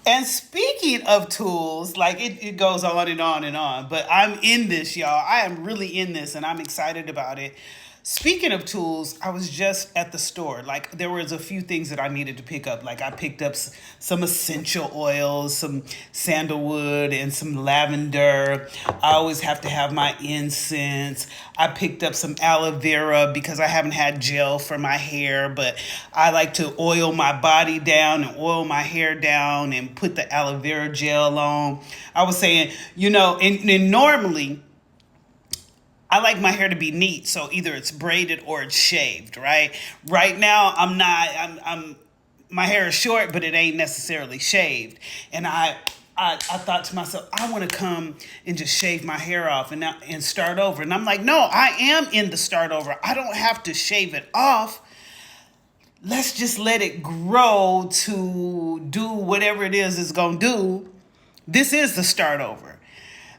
And speaking of tools, like it goes on and on and on, but I'm in this, y'all. I am really in this and I'm excited about it. Speaking of tools, I was just at the store. Like there was a few things that I needed to pick up. Like I picked up some essential oils, some sandalwood and some lavender. I always have to have my incense. I picked up some aloe vera because I haven't had gel for my hair, but I like to oil my body down and oil my hair down and put the aloe vera gel on. I was saying, and normally I like my hair to be neat, so either it's braided or it's shaved, right? Right now, I'm not. My hair is short, but it ain't necessarily shaved. And I thought to myself, I want to come and just shave my hair off and start over. And I'm like, no, I am in the start over. I don't have to shave it off. Let's just let it grow to do whatever it is it's gonna do. This is the start over.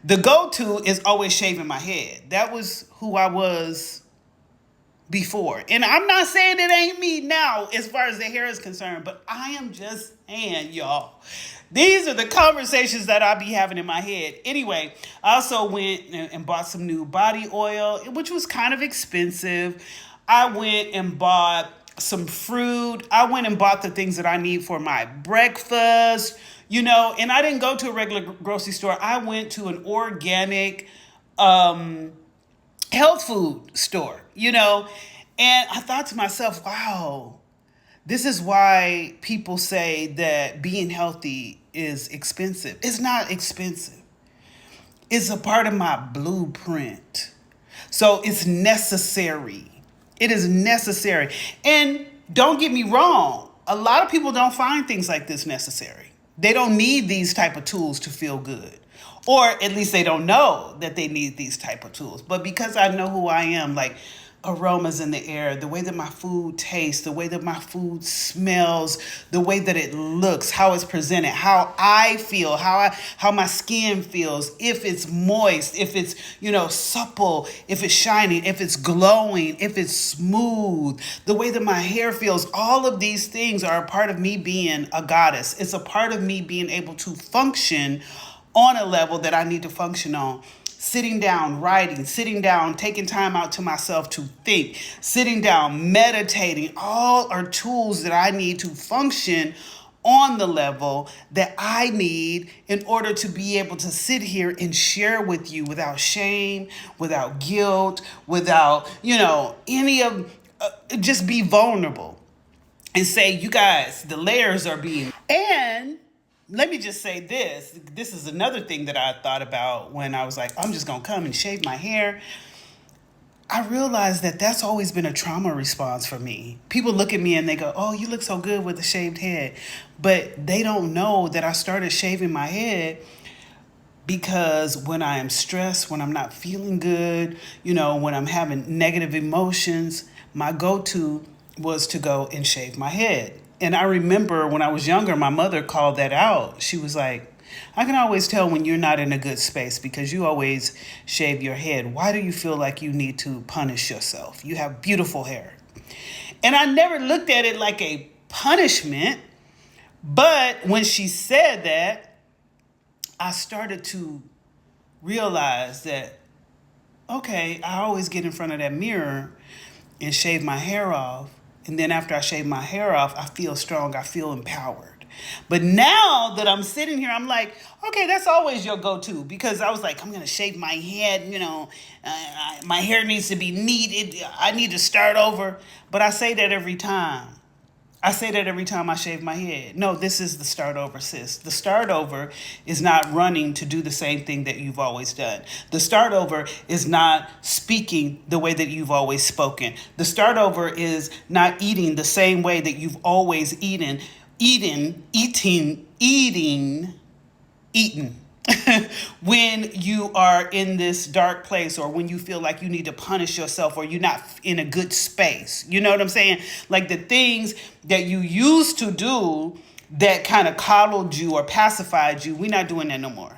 The go-to is always shaving my head. That was who I was before. And I'm not saying it ain't me now as far as the hair is concerned, but I am just saying, y'all. These are the conversations that I be having in my head. Anyway, I also went and bought some new body oil, which was kind of expensive. I went and bought some fruit. I went and bought the things that I need for my breakfast, and I didn't go to a regular grocery store. I went to an organic health food store, and I thought to myself, wow, this is why people say that being healthy is expensive. It's not expensive. It's a part of my blueprint. So it's necessary. It is necessary. And don't get me wrong, a lot of people don't find things like this necessary. They don't need these type of tools to feel good. Or at least they don't know that they need these type of tools. But because I know who I am, like aromas in the air, the way that my food tastes, the way that my food smells, the way that it looks, how it's presented, how I feel, how my skin feels, if it's moist, if it's, supple, if it's shining, if it's glowing, if it's smooth, the way that my hair feels, all of these things are a part of me being a goddess. It's a part of me being able to function on a level that I need to function on. Sitting down, writing, sitting down, taking time out to myself to think, sitting down, meditating, all are tools that I need to function on the level that I need in order to be able to sit here and share with you without shame, without guilt, without, any of, just be vulnerable and say, you guys, the layers are being, and let me just say this. This is another thing that I thought about when I was like, I'm just going to come and shave my hair. I realized that that's always been a trauma response for me. People look at me and they go, oh, you look so good with a shaved head. But they don't know that I started shaving my head because when I am stressed, when I'm not feeling good, when I'm having negative emotions, my go-to was to go and shave my head. And I remember when I was younger, my mother called that out. She was like, I can always tell when you're not in a good space because you always shave your head. Why do you feel like you need to punish yourself? You have beautiful hair. And I never looked at it like a punishment. But when she said that, I started to realize that, okay, I always get in front of that mirror and shave my hair off. And then after I shave my hair off, I feel strong. I feel empowered. But now that I'm sitting here, I'm like, okay, that's always your go-to. Because I was like, I'm going to shave my head. My hair needs to be neat. I need to start over. But I say that every time. I shave my head. No, this is the start over, sis. The start over is not running to do the same thing that you've always done. The start over is not speaking the way that you've always spoken. The start over is not eating the same way that you've always eaten. When you are in this dark place or when you feel like you need to punish yourself or you're not in a good space. You know what I'm saying? Like the things that you used to do that kind of coddled you or pacified you, we're not doing that no more.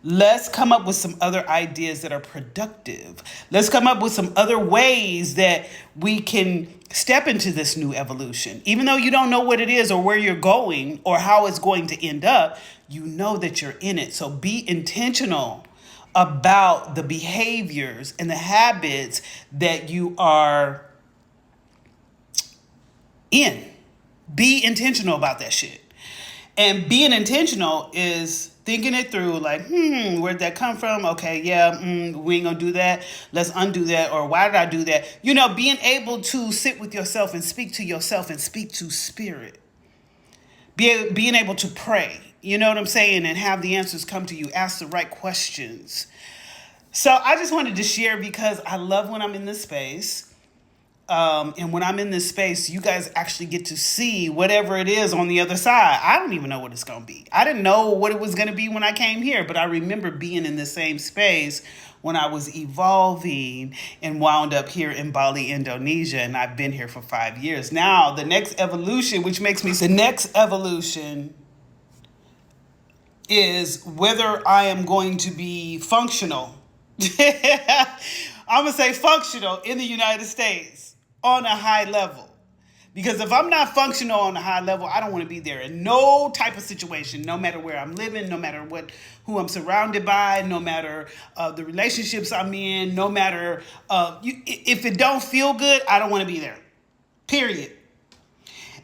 Let's come up with some other ideas that are productive. Let's come up with some other ways that we can step into this new evolution. Even though you don't know what it is or where you're going or how it's going to end up, you know that you're in it. So be intentional about the behaviors and the habits that you are in. Be intentional about that shit. And being intentional is thinking it through, like, where'd that come from? Okay, yeah, we ain't gonna do that. Let's undo that. Or why did I do that? You know, being able to sit with yourself and speak to yourself and speak to spirit. Being able to pray, you know what I'm saying? And have the answers come to you. Ask the right questions. So I just wanted to share because I love when I'm in this space. And when I'm in this space, you guys actually get to see whatever it is on the other side. I don't even know what it's going to be. I didn't know what it was going to be when I came here, but I remember being in the same space when I was evolving and wound up here in Bali, Indonesia, and I've been here for 5 years. Now, the next evolution, which makes me, the next evolution is whether I am going to be functional. I'm going to say functional in the United States. On a high level. Because if I'm not functional on a high level, I don't want to be there in no type of situation, no matter where I'm living, no matter who I'm surrounded by, no matter the relationships I'm in, no matter if it don't feel good, I don't want to be there. Period.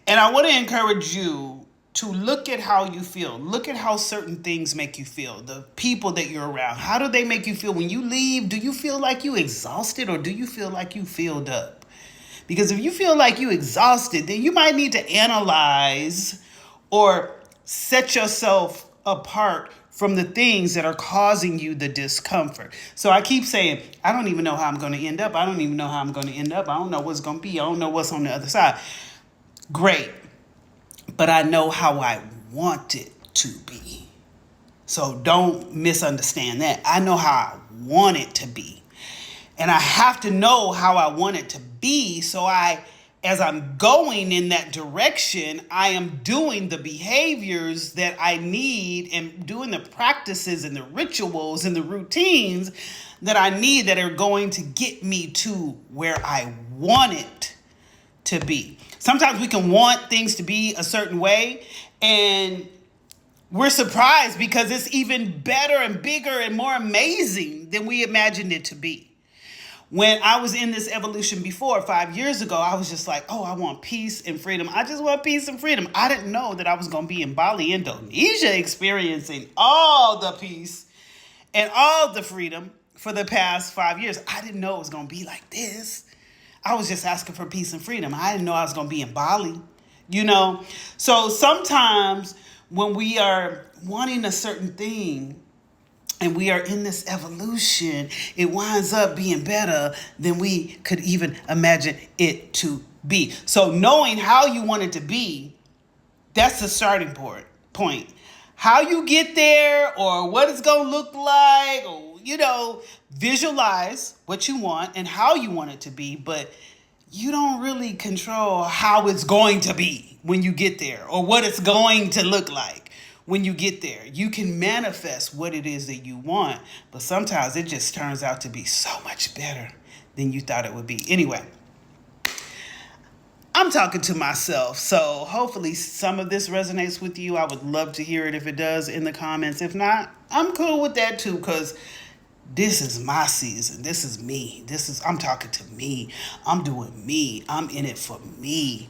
And I want to encourage you to look at how you feel. Look at how certain things make you feel. The people that you're around. How do they make you feel when you leave? Do you feel like you exhausted or do you feel like you filled up? Because if you feel like you exhausted, then you might need to analyze or set yourself apart from the things that are causing you the discomfort. So I keep saying, I don't even know how I'm going to end up. I don't even know how I'm going to end up. I don't know what's going to be. I don't know what's on the other side. Great. But I know how I want it to be. So don't misunderstand that. I know how I want it to be. And I have to know how I want it to be. So as I'm going in that direction, I am doing the behaviors that I need and doing the practices and the rituals and the routines that I need that are going to get me to where I want it to be. Sometimes we can want things to be a certain way and we're surprised because it's even better and bigger and more amazing than we imagined it to be. When I was in this evolution before, 5 years ago, I was just like, oh, I want peace and freedom. I just want peace and freedom. I didn't know that I was going to be in Bali, Indonesia, experiencing all the peace and all the freedom for the past 5 years. I didn't know it was going to be like this. I was just asking for peace and freedom. I didn't know I was going to be in Bali, you know. So sometimes when we are wanting a certain thing, and we are in this evolution, it winds up being better than we could even imagine it to be. So knowing how you want it to be, that's the starting point. How you get there or what it's going to look like, or, you know, visualize what you want and how you want it to be, but you don't really control how it's going to be when you get there or what it's going to look like. When you get there, you can manifest what it is that you want, but sometimes it just turns out to be so much better than you thought it would be. Anyway, I'm talking to myself, so hopefully some of this resonates with you. I would love to hear it if it does in the comments. If not, I'm cool with that too, because this is my season. This is me. I'm talking to me. I'm doing me. I'm in it for me.